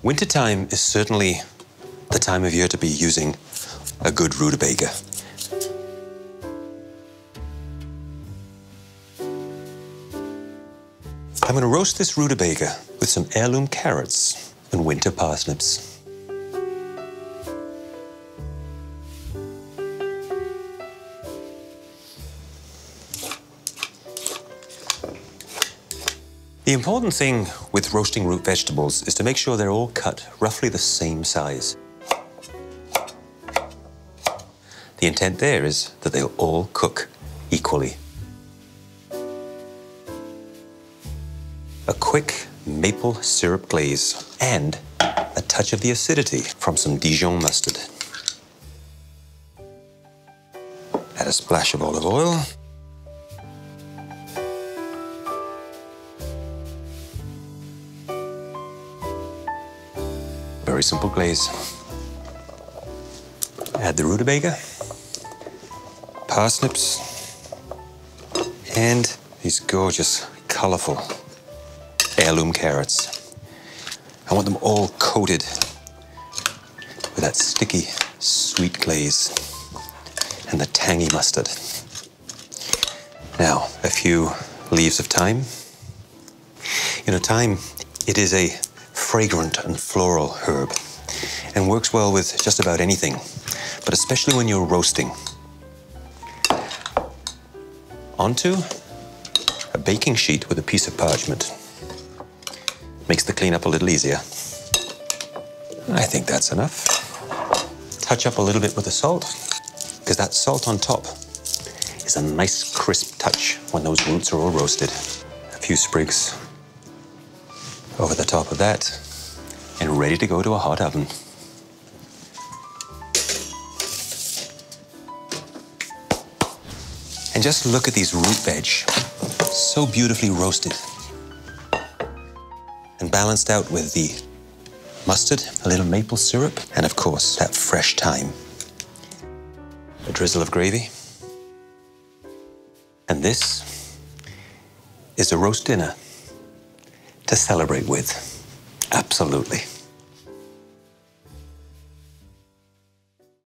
Wintertime is certainly the time of year to be using a good rutabaga. I'm going to roast this rutabaga with some heirloom carrots and winter parsnips. The important thing with roasting root vegetables is to make sure they're all cut roughly the same size. The intent there is that they'll all cook equally. A quick maple syrup glaze and a touch of the acidity from some Dijon mustard. Add a splash of olive oil. Very simple glaze. Add the rutabaga, parsnips, and these gorgeous, colorful heirloom carrots. I want them all coated with that sticky, sweet glaze and the tangy mustard. Now, a few leaves of thyme. You know, thyme, it is a fragrant and floral herb and works well with just about anything, but especially when you're roasting. Onto a baking sheet with a piece of parchment. Makes the cleanup a little easier. I think that's enough. Touch up a little bit with the salt, because that salt on top is a nice crisp touch when those roots are all roasted. A few sprigs over the top of that, and ready to go to a hot oven. And just look at these root veg, so beautifully roasted and balanced out with the mustard, a little maple syrup, and of course, that fresh thyme. A drizzle of gravy. And this is a roast dinner to celebrate with. Absolutely.